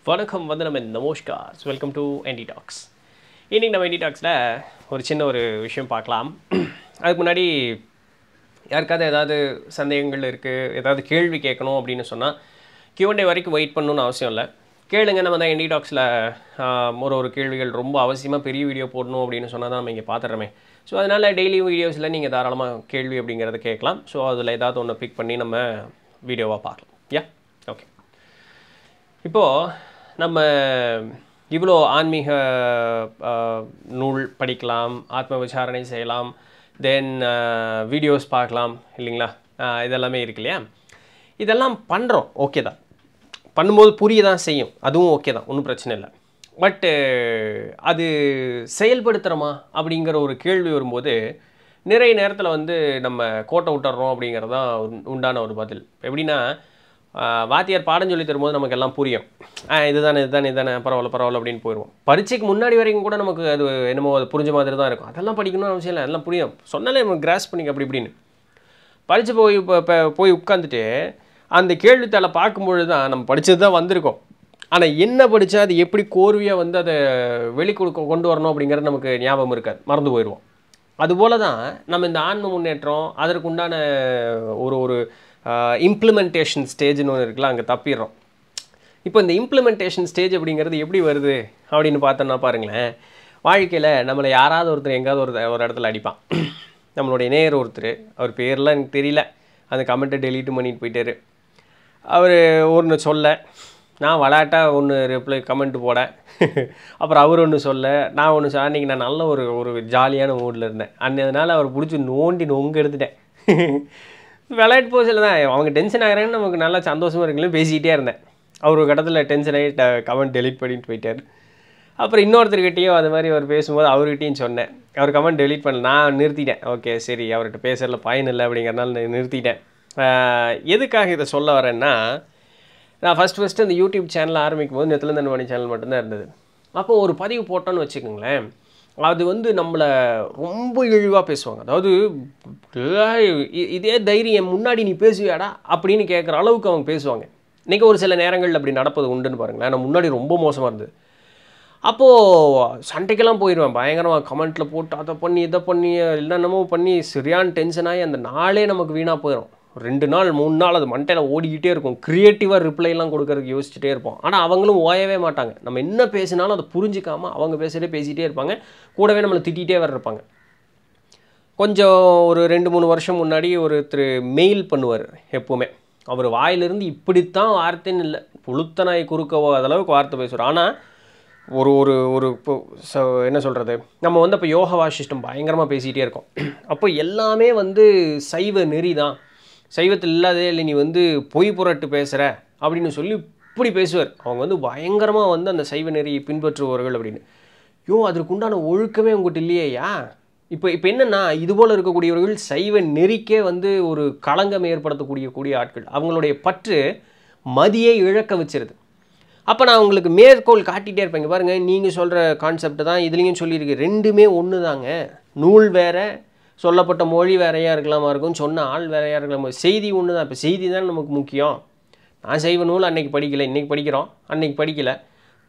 வணக்கம் நமஸ்கார் welcome to NT tax. இன்றைக்கி நம்ம என்டி டாக்ஸில் ஒரு சின்ன விஷயம் பார்க்கலாம். அதுக்கு முன்னாடி யாருக்காவது ஏதாவது சந்தேகங்கள் இருக்குது, ஏதாவது கேள்வி கேட்கணும் அப்படின்னு சொன்னால் Q&A வரைக்கும் வெயிட் பண்ணணும்னு அவசியம் இல்லை. கேளுங்க. நம்ம தான் என்டி டாக்ஸில் ஒரு கேள்விகள் ரொம்ப அவசியமாக பெரிய வீடியோ போடணும் அப்படின்னு சொன்னால் தான் நம்ம இங்கே பார்த்துறோமே. ஸோ அதனால் டெய்லி வீடியோஸில் நீங்கள் தாராளமாக கேள்வி அப்படிங்கிறத கேட்கலாம். ஸோ அதில் ஏதாவது ஒன்று பிக் பண்ணி நம்ம வீடியோவாக பார்க்கலாம். ஓகே. இப்போது நம்ம இவ்வளோ ஆன்மீக நூல் படிக்கலாம், ஆத்ம விசாரணை செய்யலாம், தென் வீடியோஸ் பார்க்கலாம் இல்லைங்களா, இதெல்லாமே இருக்கு இல்லையா. இதெல்லாம் பண்ணுறோம், ஓகே தான், பண்ணும்போது புரிய தான் செய்யும், அதுவும் ஓகே தான், ஒன்றும் பிரச்சனை இல்லை. பட்டு அது செயல்படுத்துகிறோமா அப்படிங்கிற ஒரு கேள்வி வரும்போது நிறைய நேரத்தில் நம்ம கோட்டை விட்டுறோம் அப்படிங்கிறது தான் உண்டான ஒரு பதில். எப்படின்னா, வாத்தியார் பாடம் சொல்லி தரும்போது நமக்கு எல்லாம் புரியும், இதுதானே பரவாயில்ல அப்படின்னு போயிடுவோம். பரீட்சைக்கு முன்னாடி வரைக்கும் கூட நமக்கு அது என்னமோ அது புரிஞ்ச மாதிரி தான் இருக்கும். அதெல்லாம் படிக்கணும்னு அவசியம் இல்லை, எல்லாம் புரியும், சொன்னாலே நம்ம கிராஸ் பண்ணிக்க அப்படி இப்படின்னு. பரீட்சை போய் உட்காந்துட்டு அந்த கேள்வித்தாளை பார்க்கும்பொழுது தான் நம்ம படித்தது தான் வந்திருக்கோம். ஆனால் என்ன படித்தா அது எப்படி கோர்வையாக அதை கொண்டு வரணும் அப்படிங்கிறது நமக்கு ஞாபகம் இருக்காது, மறந்து போயிடுவோம். அதுபோல் தான் நம்ம இந்த ஆன்ம முன்னேற்றம் அதற்கு உண்டான ஒரு இம்ப்ளிமெண்டேஷன் ஸ்டேஜ்னு ஒன்று இருக்குல்ல, அங்கே தப்பிடுறோம். இப்போ இந்த இம்ப்ளிமெண்டேஷன் ஸ்டேஜ் அப்படிங்கிறது எப்படி வருது அப்படின்னு பார்த்தோன்னா பாருங்களேன், வாழ்க்கையில் நம்மளை யாராவது ஒருத்தர் எங்கேயாவது ஒரு இடத்துல அடிப்பான். நம்மளுடைய நேயர் ஒருத்தர், அவர் பேர்லாம் எனக்கு தெரியல, அந்த கமெண்ட்டை டெலீட் பண்ணிட்டு போயிட்டார். அவர் ஒன்று சொல்ல, நான் விளையாட்டாக ஒன்று ரிப்ளை கமெண்ட் போட, அப்புறம் அவர் ஒன்று சொல்ல, நான் ஒன்று சொன்ன. அன்றைக்கி நான் நல்ல ஒரு ஜாலியான மூடில் இருந்தேன். அதனால் அவர் பிடிச்சி நொங்கு எடுத்துட்டேன். விளையாட்டு போச்சில் தான் அவங்க டென்ஷன் ஆகிறாங்கன்னு நமக்கு நல்லா சந்தோஷமாக இருக்குல்ல, பேசிக்கிட்டே இருந்தேன். அவர் ஒரு கட்டத்தில் டென்ஷன் ஆகி கமெண்ட் டெலீட் பண்ணிட்டு போயிட்டார். அப்புறம் இன்னொருத்தர்கிட்டையும் அது மாதிரி அவர் பேசும்போது அவர்கிட்டையும் சொன்னேன், அவர் கமெண்ட் டெலீட் பண்ணல, நான் நிறுத்திட்டேன். ஓகே சரி, அவர்கிட்ட பேசுறதுல பயன் இல்லை அப்படிங்கிறனால நிறுத்திட்டேன். எதுக்காக இதை சொல்ல வரேன்னா, நான் ஃபஸ்ட்டு இந்த யூடியூப் சேனல் ஆரம்பிக்கும் போது நெத்திலந்தன்மணி சேனல் மட்டும்தான் இருந்தது. அப்போது ஒரு பதிவு போட்டோன்னு வச்சுக்கோங்களேன், அது நம்மளை ரொம்ப இழிவாக பேசுவாங்க. அதாவது இதே தைரியம் முன்னாடி நீ பேசுவியாடா அப்படின்னு கேட்குற அளவுக்கு அவங்க பேசுவாங்க. இன்றைக்கி ஒரு சில நேரங்களில் அப்படி நடப்பது உண்டுன்னு பாருங்களேன். நான் முன்னாடி ரொம்ப மோசமாக இருந்தது. அப்போது சண்டைக்கெல்லாம் போயிடுவேன், பயங்கரமாக கமெண்ட்டில் போட்டு அதை பண்ணி இதை பண்ணி என்னென்னமோ பண்ணி சரியான டென்ஷனாகி அந்த நாளே நமக்கு வீணாக போயிடும். 2 நாள் 3 நாள் அது மண்டையில் ஓடிக்கிட்டே இருக்கும். க்ரியேட்டிவாக ரிப்ளைலாம் கொடுக்கறதுக்கு யோசிச்சுட்டே இருப்போம். ஆனால் அவங்களும் ஓயவே மாட்டாங்க. நம்ம என்ன பேசினாலும் அதை புரிஞ்சிக்காமல் அவங்க பேசிகிட்டே இருப்பாங்க. கூடவே நம்மளை திட்டிகிட்டே வேறு இருப்பாங்க. கொஞ்சம் ஒரு 2-3 வருஷம் முன்னாடி ஒருத்தர் மெயில் பண்ணுவார் எப்போவுமே. அவர் வாயிலிருந்து இப்படித்தான் வார்த்தைன்னு இல்லை, புழுத்தனாய் குறுக்கவோ அதளவுக்கு வார்த்தை பேசுவார். ஆனால் ஒரு என்ன சொல்கிறது, நம்ம அப்போ யோகா வாசிஷ்டம் பயங்கரமாக பேசிகிட்டே இருக்கோம். அப்போ எல்லாமே சைவ நெறி தான், சைவத்தில் இல்லாதே இல்லை, நீ பொய் புரட்டு பேசுகிற அப்படின்னு சொல்லி இப்படி பேசுவார். அவங்க பயங்கரமாக அந்த சைவ நெறியை பின்பற்றுபவர்கள் அப்படின்னு. அதற்கு உண்டான ஒழுக்கமே உங்கள்கிட்ட இல்லையா? இப்போ என்னென்னா, இதுபோல் இருக்கக்கூடியவர்கள் சைவ நெறிக்கே ஒரு களங்கம் ஏற்படுத்தக்கூடிய ஆட்கள். அவங்களுடைய பற்று மதியை இழக்க வச்சிருது. அப்போ நான் உங்களுக்கு மேற்கோள் காட்டிகிட்டே இருப்பேங்க, பாருங்கள் நீங்கள் சொல்கிற கான்செப்ட் தான் இதுலேயும் சொல்லியிருக்கு, ரெண்டுமே ஒன்று தாங்க. நூல் வேறு, சொல்லப்பட்ட மொழி வேறையாக இருக்கலாமா இருக்கும், சொன்ன ஆள் வேறையாக இருக்கலாமா, செய்தி ஒன்று தான். இப்போ செய்தி தான் நமக்கு முக்கியம். நான் செய்வ நூல் அன்றைக்கி படிக்கலை, இன்றைக்கி படிக்கிறோம், அன்றைக்கி படிக்கலை,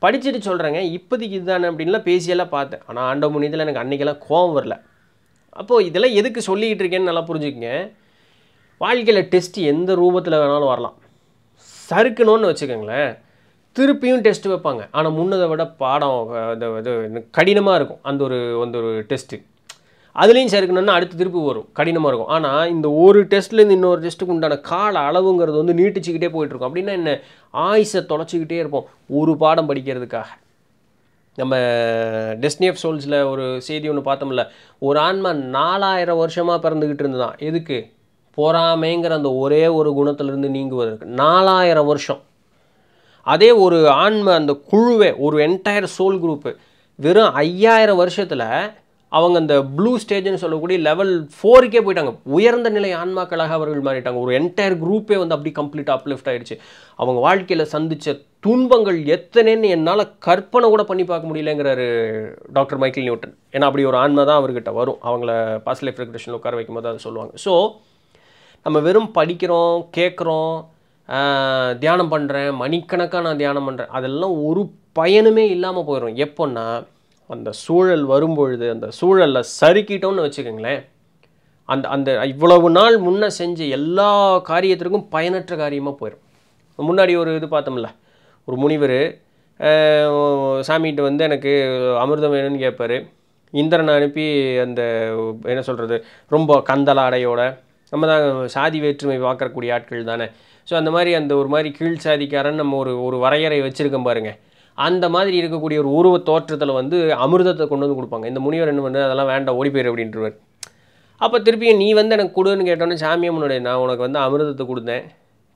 படிச்சுட்டு சொல்கிறேங்க இப்போதைக்கு இதுதானே அப்படின்லாம் பேசியெல்லாம் பார்த்தேன். ஆனால் ஆண்ட முனியத்தில் எனக்கு அன்றைக்கெல்லாம் கோவம் வரல. அப்போது இதெல்லாம் எதுக்கு சொல்லிக்கிட்டு இருக்கேன்னு நல்லா புரிஞ்சுக்கங்க. வாழ்க்கையில் டெஸ்ட்டு எந்த ரூபத்தில் வேணாலும் வரலாம். சறுக்கணும்னு வச்சுக்கோங்களேன், திருப்பியும் டெஸ்ட்டு வைப்பாங்க. ஆனால் முன்னதை விட பாடம் இது கடினமாக இருக்கும். அந்த ஒரு டெஸ்ட்டு அதுலேயும் சேர்க்கணுன்னா அடுத்து திருப்பி வரும், கடினமாக இருக்கும். ஆனால் இந்த ஒரு டெஸ்ட்லேருந்து இன்னொரு டெஸ்ட்டுக்கு உண்டான கால அளவுங்கிறது நீட்டிச்சிக்கிட்டே போயிட்டுருக்கும். அப்படின்னா என்ன, ஆயுசை தொலைச்சிக்கிட்டே இருப்போம் ஒரு பாடம் படிக்கிறதுக்காக. நம்ம டெஸ்டினி ஆஃப் சோல்ஸில் ஒரு செய்தி ஒன்று பார்த்தோம்ல, ஒரு ஆன்மா 4000 வருஷமாக பிறந்துக்கிட்டு இருந்துதான். எதுக்கு? பொறாமைங்கிற அந்த ஒரே ஒரு குணத்திலிருந்து நீங்குவதற்கு 4000 வருஷம். அதே ஒரு ஆன்மா அந்த குழுவே, ஒரு என்டையர் சோல் குரூப்பு வெறும் 5000 வருஷத்தில் அவங்க அந்த ப்ளூ ஸ்டேஜ்னு சொல்லக்கூடிய லெவல் 4க்கே போயிட்டாங்க. உயர்ந்த நிலை ஆன்மாக்களாக அவர்கள் மாறிட்டாங்க. ஒரு என்டையர் குரூப்பே அப்படி கம்ப்ளீட்டாக அப்லிஃப்ட் ஆகிடுச்சு. அவங்க வாழ்க்கையில் சந்தித்த துன்பங்கள் எத்தனைன்னு என்னால் கற்பனை கூட பண்ணி பார்க்க முடியலங்கிறாரு டாக்டர் மைக்கேல் நியூட்டன். ஏன்னா அப்படி ஒரு ஆன்மா தான் அவர்கிட்ட வரும். அவங்கள பாஸ்ட் லைஃப் ரெக்ரெஷனில் உட்கார வைக்கும் போது அதை சொல்லுவாங்க. ஸோ நம்ம வெறும் படிக்கிறோம், கேட்குறோம், தியானம் பண்ணுறேன், மணிக்கணக்காக நான் தியானம் பண்ணுறேன், அதெல்லாம் ஒரு பயனுமே இல்லாமல் போயிடும். எப்போன்னா அந்த சூழல் வரும்பொழுது அந்த சூழலில் சறுக்கிட்டோன்னு வச்சுக்கோங்களேன், அந்த அந்த இவ்வளவு நாள் முன்னே செஞ்ச எல்லா காரியத்திற்கும் பயனற்ற காரியமாக போயிடும். முன்னாடி ஒரு இது பார்த்தோம்ல, ஒரு முனிவர் சாமிகிட்ட வந்து எனக்கு அமிர்தம் வேணும்னு கேட்பார். இந்திரனை அனுப்பி அந்த என்ன சொல்கிறது ரொம்ப கந்தலாடையோட, நம்ம தான் சாதி வேற்றுமை பார்க்கக்கூடிய ஆட்கள் தானே. ஸோ அந்த மாதிரி அந்த ஒரு மாதிரி கீழ் சாதிக்காரன் நம்ம ஒரு வரையறை வச்சுருக்கோம் பாருங்கள். அந்த மாதிரி இருக்கக்கூடிய ஒரு உருவ தோற்றத்தில் வந்து அமிர்தத்தை கொண்டு வந்து கொடுப்பாங்க. இந்த முனிவர் என்ன பண்ணுறது, அதெல்லாம் வேண்டாம் ஓடி போயிரு அப்படின்றவர். அப்போ திருப்பியும் நீ வந்து எனக்கு கொடுன்னு கேட்டோன்னே சாமியை முன்னாடி நான் உனக்கு வந்து அமிர்தத்தை கொடுத்தேன்,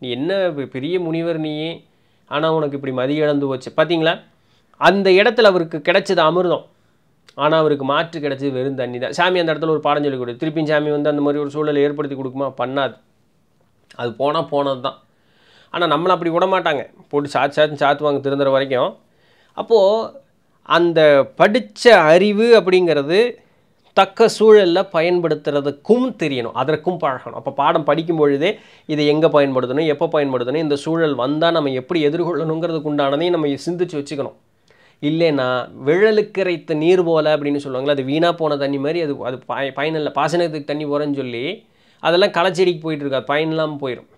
நீ என்ன பெரிய முனிவர் நீ, ஆனால் உனக்கு இப்படி மதி இழந்து போச்சு. பார்த்தீங்களா, அந்த இடத்துல அவருக்கு கிடைச்சது அமிர்தம், ஆனால் அவருக்கு மாற்று கிடைச்சது வெறும் தண்ணி தான். சாமி அந்த இடத்துல ஒரு பாடம் சொல்லி கொடு. திருப்பியும் சாமி வந்து அந்த மாதிரி ஒரு சூழலை ஏற்படுத்தி கொடுக்குமா? பண்ணாது. அது போனது தான். ஆனால் நம்மளை அப்படி விட மாட்டாங்க, போட்டு சாத்துவாங்க திருந்துற வரைக்கும். அப்போது அந்த படித்த அறிவு அப்படிங்கிறது தக்க சூழலில் பயன்படுத்துறதுக்கும் தெரியணும், அதற்கும் பழகணும். அப்போ பாடம் படிக்கும் பொழுதே இதை எங்கே பயன்படுத்தணும், எப்போ பயன்படுத்தணும், இந்த சூழல் வந்தால் நம்ம எப்படி எதிர்கொள்ளணுங்கிறதுக்கு உண்டானதையும் நம்ம சிந்திச்சு வச்சுக்கணும். இல்லைன்னா விழலுக்கரைத்த நீர் போல் அப்படின்னு சொல்லுவாங்களே, அது வீணாக போன தண்ணி மாதிரி, அது பயனில்லை. பாசனத்துக்கு தண்ணி போகிறேன்னு சொல்லி அதெல்லாம் களச்செடிக்கு போயிட்டு இருக்காது, பயன் இல்லாமல் போயிடும்.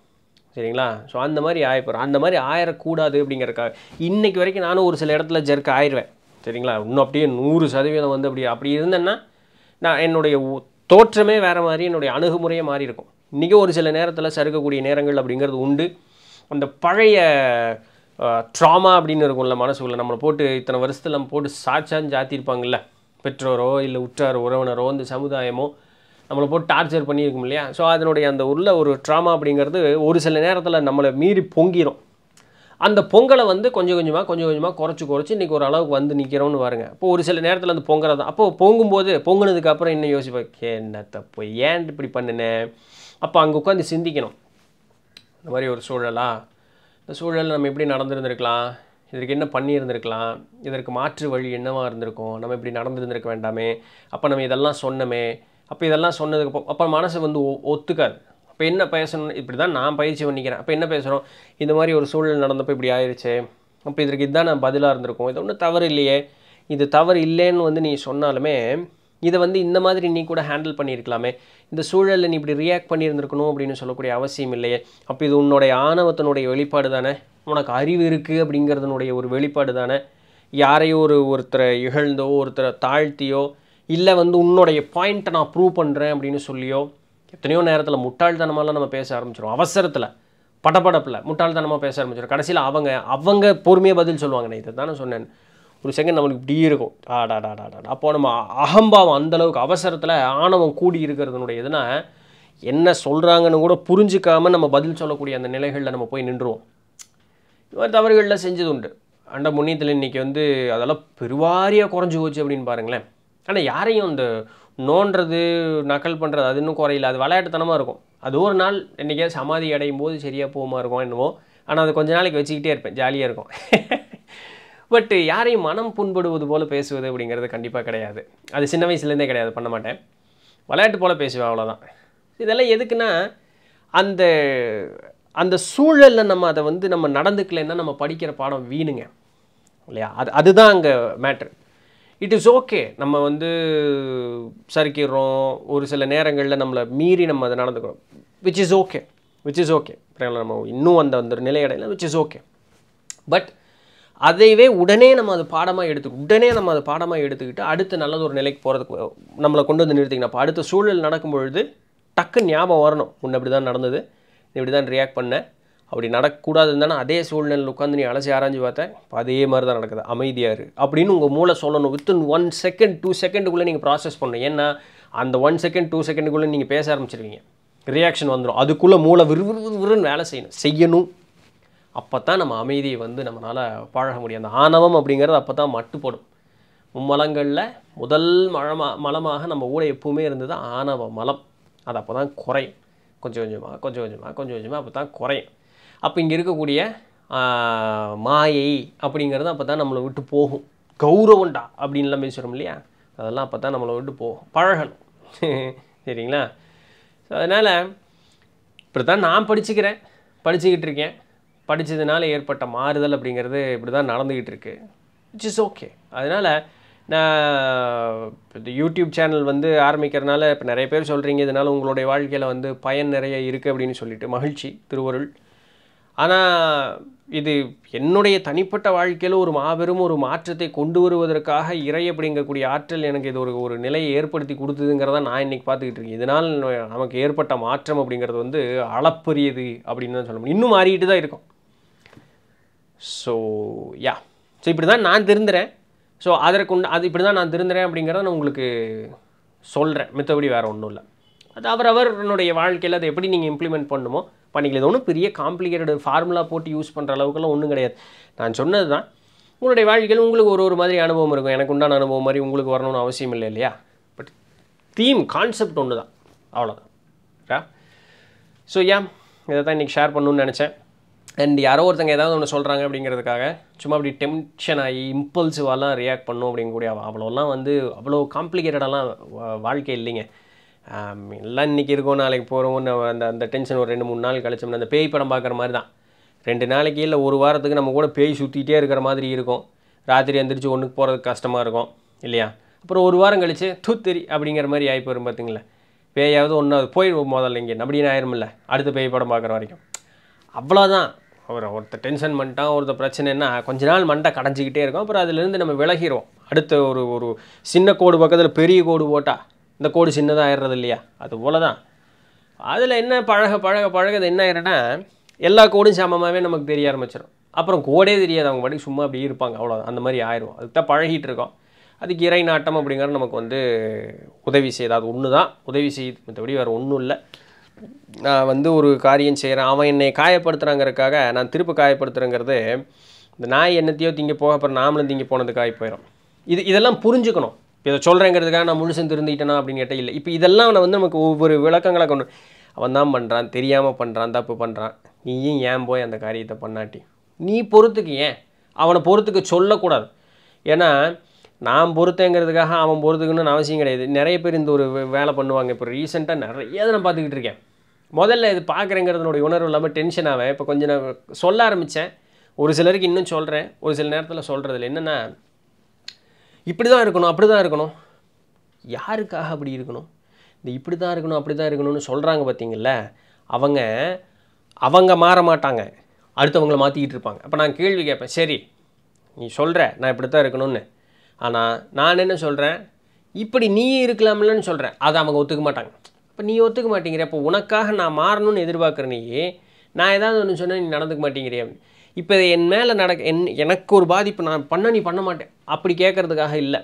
சரிங்களா? ஸோ அந்த மாதிரி ஆயிப்போம். அந்த மாதிரி ஆயிடக்கூடாது அப்படிங்கிறக்காக இன்றைக்கி வரைக்கும் நானும் ஒரு சில இடத்துல ஜெர்க் ஆயிடுவேன். சரிங்களா? இன்னும் அப்படியே 100% வந்து அப்படி இருந்தேன்னா நான் என்னுடைய தோற்றமே வேறு மாதிரி, என்னுடைய அணுகுமுறையே மாறி இருக்கும். இன்றைக்கி ஒரு சில நேரத்தில் சறுக்கக்கூடிய நேரங்கள் அப்படிங்கிறது உண்டு. அந்த பழைய ட்ராமா அப்படின்னு இருக்கும்ல மனசுக்குள்ள, நம்மளை போட்டு இத்தனை வருஷத்தில் நம்ம போட்டு சாத்தியிருப்பாங்கள்ல, பெற்றோரோ இல்லை உற்றார் உறவினரோ இந்த சமுதாயமோ நம்மளை போட்டு டார்ச்சர் பண்ணியிருக்கும் இல்லையா. ஸோ அதனுடைய அந்த ஒரு ட்ராமா அப்படிங்கிறது ஒரு சில நேரத்தில் நம்மளை மீறி பொங்கிடும். அந்த பொங்கலை வந்து கொஞ்சம் கொஞ்சமாக குறைச்சி இன்றைக்கி ஒரு அளவுக்கு வந்து நிற்கிறோன்னு பாருங்க. அப்போது ஒரு சில நேரத்தில் அந்த பொங்கலை தான், அப்போது பொங்குனதுக்கப்புறம் இன்னும் யோசிப்பேன், என்ன தப்பு, ஏன் இப்படி பண்ணினேன். அப்போ அங்கே உட்காந்து சிந்திக்கணும், இந்த மாதிரி ஒரு சூழலா, இந்த சூழலில் நம்ம எப்படி நடந்துருந்துருக்கலாம், இதற்கு என்ன பண்ணியிருந்திருக்கலாம், இதற்கு மாற்று வழி என்னவாக இருந்திருக்கும், நம்ம இப்படி நடந்துருந்துருக்க வேண்டாமே, அப்போ நம்ம இதெல்லாம் சொன்னோமே, அப்போ இதெல்லாம் சொன்னதுக்கு அப்போ மனசு வந்து ஒத்துக்காது. அப்போ என்ன பேசணும், இப்படி தான் நான் பயிற்சி பண்ணிக்கிறேன். அப்போ என்ன பேசுகிறோம், இந்த மாதிரி ஒரு சூழல் நடந்தப்போ இப்படி ஆயிடுச்சு, அப்போ இதற்கு இதுதான் நான் பதிலாக இருந்திருக்கும், இது ஒன்றும் தவறு இல்லையே, இது தவறு இல்லைன்னு வந்து நீ சொன்னாலுமே இதை வந்து இந்த மாதிரி நீ கூட ஹேண்டில் பண்ணியிருக்கலாமே, இந்த சூழலில் நீ இப்படி ரியாக்ட் பண்ணியிருந்திருக்கணும் அப்படின்னு சொல்லக்கூடிய அவசியம் இல்லையே. அப்போ இது உன்னுடைய ஆணவத்தினுடைய வெளிப்பாடு தானே, உனக்கு அறிவு இருக்குது அப்படிங்கிறதுனுடைய ஒரு வெளிப்பாடு தானே. யாரையோ ஒருத்தரை இகழ்ந்தோ ஒருத்தரை தாழ்த்தியோ இல்லை வந்து உன்னுடைய பாயிண்ட்டை நான் ப்ரூவ் பண்ணுறேன் அப்படின்னு சொல்லியோ எத்தனையோ நேரத்தில் முட்டாள்தனமாலாம் நம்ம பேச ஆரம்பிச்சிடும். அவசரத்தில் படப்படப்பில் முட்டாள்தனமாக பேச ஆரம்பிச்சிடும். கடைசியில் அவங்க பொறுமையாக பதில் சொல்லுவாங்க, நான் இதை தானே சொன்னேன். ஒரு செகண்ட் நம்மளுக்கு இப்படி இருக்கும், ஆடாடாடாடா. அப்போது நம்ம அகம்பாவம் அந்தளவுக்கு அவசரத்தில் ஆணவம் கூடி இருக்கிறதுனுடைய இதுனா என்ன சொல்கிறாங்கன்னு கூட புரிஞ்சிக்காமல் நம்ம பதில் சொல்லக்கூடிய அந்த நிலைகளில் நம்ம போய் நின்றுவோம். இது மாதிரி தவறுகளில் செஞ்சது உண்டு. அண்ட முன்னியத்தில் இன்றைக்கி வந்து அதெல்லாம் பெருவாரியாக குறைஞ்சி போச்சு அப்படின்னு பாருங்களேன். ஆனால் யாரையும் இந்த நோண்டுறது நக்கல் பண்ணுறது அது இன்னும் குறையில, அது விளையாட்டுத்தனமாக இருக்கும். அது ஒரு நாள் என்றைக்கே சமாதி அடையும் போது சரியாக போகுமா இருக்கும் என்னவோ. ஆனால் அது கொஞ்ச நாளைக்கு வச்சுக்கிட்டே இருப்பேன், ஜாலியாக இருக்கும். பட் யாரையும் மனம் புண்படுவது போல் பேசுவது அப்படிங்கிறது கண்டிப்பாக கிடையாது. அது சின்ன வயசுலேருந்தே கிடையாது, பண்ண மாட்டேன். விளையாட்டு போல் பேசுவேன், அவ்வளோதான். இதெல்லாம் எதுக்குன்னா அந்த அந்த சூழலில் நம்ம அதை வந்து நம்ம நடந்துக்கலைன்னா நம்ம படிக்கிற பாடம் வீணுங்க இல்லையா. அதுதான் அங்கே மேட்ரு. இட் இஸ் ஓகே, நம்ம வந்து சறுக்கிடுறோம், ஒரு சில நேரங்களில் நம்மளை மீறி நம்ம அதை நடந்துக்கிறோம், விச் இஸ் ஓகே. நம்ம இன்னும் அந்த நிலையடையில விச் இஸ் ஓகே. பட் அதைவே உடனே நம்ம அது பாடமாக எடுத்துக்கிட்டு அடுத்து நல்லது ஒரு நிலைக்கு போகிறதுக்கு நம்மளை கொண்டு வந்து நிறுத்திக்கணும். அப்போ அடுத்த சூழல் நடக்கும் பொழுது டக்கு ஞாபகம் வரணும், முன்ன இப்படி தான் நடந்தது, இப்படி தான் ரியாக்ட் பண்ணேன், அப்படி நடக்கக்கூடாது இருந்தானா அதே சூழ்நிலையில் உட்காந்து நீ அலசி ஆராய்ஞ்சு பார்த்தேன், இப்போ அதே மாதிரி தான் நடக்குது, அமைதியாரு அப்படின்னு உங்கள் மூளை சொல்லணும். வித்தின் 1 செகண்ட் 2 செகண்டுக்குள்ளே நீங்கள் ப்ராசஸ் பண்ணணும். ஏன்னா அந்த 1 செகண்ட் 2 செகண்டுக்குள்ளே நீங்கள் பேச ஆரம்பிச்சிருவீங்க, ரியாக்ஷன் வந்துடும். அதுக்குள்ளே மூளை விறுவிறுன்னு வேலை செய்யணும். அப்போ தான் நம்ம அமைதியை வந்து நம்மளால் பழக முடியும். அந்த ஆணவம் அப்படிங்கிறது அப்போ தான் மட்டுப்படும். மும்மலங்களில் முதல் மலமாக நம்ம ஊட எப்பவுமே இருந்தது ஆணவ மலம். அது அப்போ தான் குறையும், கொஞ்சம் கொஞ்சமாக அப்போ தான் குறையும். அப்போ இங்கே இருக்கக்கூடிய மாயை அப்படிங்கிறது அப்போ தான் நம்மளை விட்டு போகும். கௌரவண்டா அப்படின்லாம் பேசுகிறோம் இல்லையா, அதெல்லாம் அப்போ தான் நம்மளை விட்டு போகும், பழகணும். சரிங்களா? ஸோ அதனால் இப்படி தான் நான் படிச்சுக்கிட்டு இருக்கேன். படித்ததுனால ஏற்பட்ட மாறுதல் அப்படிங்கிறது இப்படி தான் நடந்துக்கிட்டு இருக்கு. Which is okay. அதனால் நான் இந்த யூடியூப் சேனல் வந்து ஆரம்பிக்கிறதுனால இப்போ நிறைய பேர் சொல்கிறீங்க இதனால் உங்களுடைய வாழ்க்கையில் வந்து பயன் நிறைய இருக்குது அப்படின்னு சொல்லிட்டு, மகிழ்ச்சி, திருவருள். ஆனால் இது என்னுடைய தனிப்பட்ட வாழ்க்கையில் ஒரு மாபெரும் ஒரு மாற்றத்தை கொண்டு வருவதற்காக இறை அப்படிங்கக்கூடிய ஆற்றல் எனக்கு இது ஒரு நிலையை ஏற்படுத்தி கொடுத்ததுங்கிறத நான் இன்றைக்கி பார்த்துக்கிட்டு இருக்கேன். இதனால் நமக்கு ஏற்பட்ட மாற்றம் அப்படிங்கிறது வந்து அளப்பரியது அப்படின்னு தான் சொல்ல முடியும். இன்னும் மாறிக்கிட்டு தான் இருக்கும். ஸோ இப்படி தான் நான் திருந்துறேன். ஸோ அது இப்படி தான் நான் திருந்துறேன் அப்படிங்கிறத நான் உங்களுக்கு சொல்கிறேன். மித்தபடி வேறு ஒன்றும் இல்லை. அது அவரவருடைய வாழ்க்கையில் அதை எப்படி நீங்கள் இம்ப்ளிமெண்ட் பண்ணுமோ பண்ணிக்கலாம். இது ஒன்றும் பெரிய காம்ப்ளிகேட்டட் ஃபார்முலா போட்டு யூஸ் பண்ணுற அளவுக்குலாம் ஒன்றும் கிடையாது. நான் சொன்னது தான் உங்களுடைய வாழ்க்கையில் உங்களுக்கு ஒரு மாதிரி அனுபவம் இருக்கும். எனக்கு உண்டான அனுபவம் மாதிரி உங்களுக்கு வரணும்னு அவசியம் இல்லை இல்லையா? பட் கான்செப்ட் ஒன்று தான், அவ்வளோதான். ஸோ இதை தான் இன்றைக்கி ஷேர் பண்ணணுன்னு நினச்சேன். அண்ட் யாரோ ஒருத்தங்க ஏதாவது ஒன்று சொல்கிறாங்க அப்படிங்கிறதுக்காக சும்மா அப்படி டென்ஷன் ஆகி இம்பல்சிவாலாம் ரியாக்ட் பண்ணும் அப்படிங்கக்கூடிய அவ்வளோலாம் வந்து அவ்வளோ காம்ப்ளிகேட்டடெல்லாம் வாழ்க்கை இல்லைங்க. எல்லாம் இன்றைக்கி இருக்கோம், நாளைக்கு போகிறோம். அந்த டென்ஷன் ஒரு 2-3 நாள் கழிச்சோம்னா அந்த பேய் படம் பார்க்குற மாதிரி தான். 2 நாளைக்கு இல்லை ஒரு வாரத்துக்கு நம்ம கூட பேய் சுற்றிகிட்டே இருக்கிற மாதிரி இருக்கும். ராத்திரி எந்திரிச்சு ஒன்றுக்கு போகிறதுக்கு கஷ்டமாக இருக்கும் இல்லையா? அப்புறம் ஒரு வாரம் கழித்து தூத்தெரி அப்படிங்கிற மாதிரி ஆகி போயிடும். பார்த்திங்களா? பேயாவது ஒன்றாவது போயிடும் முதல்ல இங்கே அப்படின்னு ஆயிருமில்ல அடுத்த பேய் படம் பார்க்குற வரைக்கும். அவ்வளோதான். ஒருத்தர் டென்ஷன் பண்ணிட்டான், ஒருத்தர் பிரச்சனைன்னா கொஞ்ச நாள் மண்டை கடைஞ்சிக்கிட்டே இருக்கும். அப்புறம் அதிலேருந்து நம்ம விலகிடுவோம். அடுத்த ஒரு சின்ன கோடு பக்கத்தில் பெரிய கோடு போட்டால் இந்த கோடு சின்னதாக ஆயிடுறது இல்லையா? அது போல தான். அதில் என்ன பழக என்ன ஆயிடும்னா எல்லா கோடும் சமமாகவே நமக்கு தெரிய ஆரம்பிச்சிடும். அப்புறம் கோடே தெரியாது, அவங்க பாட்டுக்கு சும்மா அப்படி இருப்பாங்க, அவ்வளோதான். அந்த மாதிரி ஆயிடும். அதுக்கு தான் பழகிட்டு இருக்கோம். அதுக்கு இறை நாட்டம் அப்படிங்கிறது நமக்கு வந்து உதவி செய்யுது. அது ஒன்று தான் உதவி செய்யுது, மற்றபடி வேறு ஒன்றும் இல்லை. நான் வந்து ஒரு காரியம் செய்கிறேன், அவன் என்னை காயப்படுத்துகிறாங்கிறதுக்காக நான் திருப்பி காயப்படுத்துகிறேங்கிறது இந்த நாய் என்னத்தையோ திங்க போக அப்புறம் நாமளும் திங்க போனதுக்கு ஆகி போயிடும். இதெல்லாம் புரிஞ்சுக்கணும். இதை சொல்கிறேங்கிறதுக்காக நான் முழுசும் திருந்திட்டேனா அப்படின்னு கேட்டால் இல்லை. இப்போ இதெல்லாம் நான் வந்து நமக்கு ஒவ்வொரு விளக்கங்களை கொண்டு அவன் தான் பண்ணுறான், தெரியாமல் பண்ணுறான், தப்பு பண்ணுறான், நீயும் ஏன் போய் அந்த காரியத்தை பண்ணாட்டி நீ பொறுத்துக்கு ஏன் அவனை பொறுத்துக்கு சொல்லக்கூடாது. ஏன்னா நான் பொறுத்தேங்கிறதுக்காக அவன் பொறுத்துக்கணும்னு அவசியம் கிடையாது. நிறைய பேர் இந்த ஒரு வேலை பண்ணுவாங்க. இப்போ ரீசெண்டாக நிறைய நான் பார்த்துக்கிட்டு இருக்கேன். முதல்ல இது பார்க்குறேங்கிறதுனுடைய உணர்வு இல்லாமல் டென்ஷன் ஆவேன். இப்போ கொஞ்சம் நான் சொல்ல ஆரம்பித்தேன். ஒரு சிலருக்கு இன்னும் சொல்கிறேன், ஒரு சில நேரத்தில் சொல்கிறதில்ல. என்னென்னா இப்படி தான் இருக்கணும், அப்படி தான் இருக்கணும். யாருக்காக அப்படி இருக்கணும்? இந்த இப்படி தான் இருக்கணும், அப்படி தான் இருக்கணும்னு சொல்கிறாங்க பார்த்தீங்களா? அவங்க மாற மாட்டாங்க, அடுத்தவங்களை மாற்றிக்கிட்டு இருப்பாங்க. அப்போ நான் கேள்வி கேட்பேன், சரி நீ சொல்கிற நான் இப்படி தான் இருக்கணும்னு, ஆனால் நான் என்ன சொல்கிறேன், இப்படி நீ இருக்கலாம்லன்னு சொல்கிறேன். அதை அவங்க ஒத்துக்க மாட்டாங்க. இப்போ நீ ஒத்துக்க மாட்டேங்கிற, அப்போ உனக்காக நான் மாறணும்னு எதிர்பார்க்குற நீ, நான் ஏதாவது ஒன்று சொன்னால் நீ நடந்துக்க மாட்டேங்கிறிய. இப்போ என் மேலே எனக்கு ஒரு பாதிப்பு, நான் நீ பண்ண மாட்டேன் அப்படி கேட்குறதுக்காக இல்லை.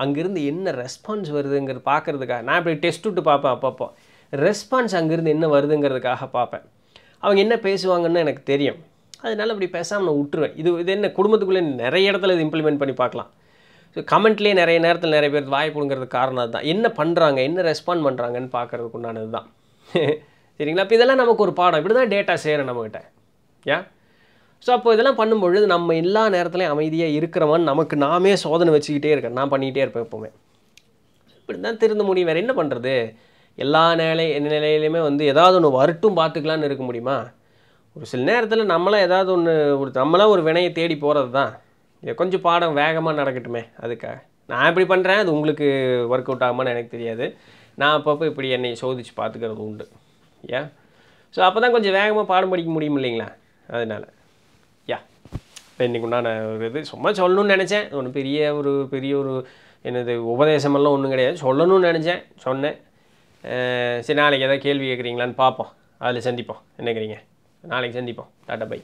அங்கேருந்து என்ன ரெஸ்பான்ஸ் வருதுங்கிறது பார்க்குறதுக்காக நான் இப்படி டெஸ்ட் விட்டு பார்ப்பேன். அப்பப்போ ரெஸ்பான்ஸ் அங்கேருந்து என்ன வருதுங்கிறதுக்காக பார்ப்பேன். அவங்க என்ன பேசுவாங்கன்னு எனக்கு தெரியும். அதனால அப்படி பேசாமல் நான் விட்டுருவேன். இது என்ன குடும்பத்துக்குள்ளே நிறைய இடத்துல இது இம்ப்ளிமெண்ட் பண்ணி பார்க்கலாம். ஸோ கமெண்ட்லேயே நிறைய நேரத்தில் நிறைய பேர் வாய் போடுங்கிறதுக்கு காரணம் அதுதான். என்ன பண்ணுறாங்க, என்ன ரெஸ்பாண்ட் பண்ணுறாங்கன்னு பார்க்குறதுக்கு உண்டானது தான். சரிங்களா? இப்போ இதெல்லாம் நமக்கு ஒரு பாடம். இப்படி தான் டேட்டா சேரும் நம்மக்கிட்ட. ஸோ அப்போ இதெல்லாம் பண்ணும்பொழுது நம்ம எல்லா நேரத்துலையும் அமைதியாக இருக்கிறவன் நமக்கு நாமே சோதனை வச்சுக்கிட்டே இருக்கேன். நான் பண்ணிக்கிட்டே இருப்பேன் எப்போவுமே. இப்படி தான் திருந்த முடியும். வேறு என்ன பண்ணுறது? எல்லா நிலையிலையுமே வந்து ஏதாவது ஒன்று வரட்டும் பார்த்துக்கலான்னு இருக்க முடியுமா? ஒரு சில நேரத்தில் நம்மளாம் ஏதாவது நம்மளாம் ஒரு வினையை தேடி போகிறது தான். கொஞ்சம் பாடம் வேகமாக நடக்கட்டுமே அதுக்காக. நான் இப்படி பண்ணுறேன், அது உங்களுக்கு ஒர்க் அவுட் ஆகுமான்னு எனக்கு தெரியாது. நான் அப்பப்போ இப்படி என்னை சோதித்து பார்த்துக்கிறது உண்டு. ஸோ அப்போ தான் கொஞ்சம் வேகமாக பாடம் படிக்க முடியும் இல்லைங்களா? அதனால் இன்றைக்கு உண்டான ஒரு இது சும்மா சொல்லணும்னு நினச்சேன். ஒன்றும் பெரிய ஒரு என்னது உபதேசமெல்லாம் ஒன்றும் கிடையாது. சொல்லணும்னு நினச்சேன், சொன்னேன். சரி, நாளைக்கு எதாவது கேள்வி கேட்குறீங்களான்னு பார்ப்போம். அதில் சந்திப்போம். என்னங்கிறீங்க? நாளைக்கு சந்திப்போம். Tata by.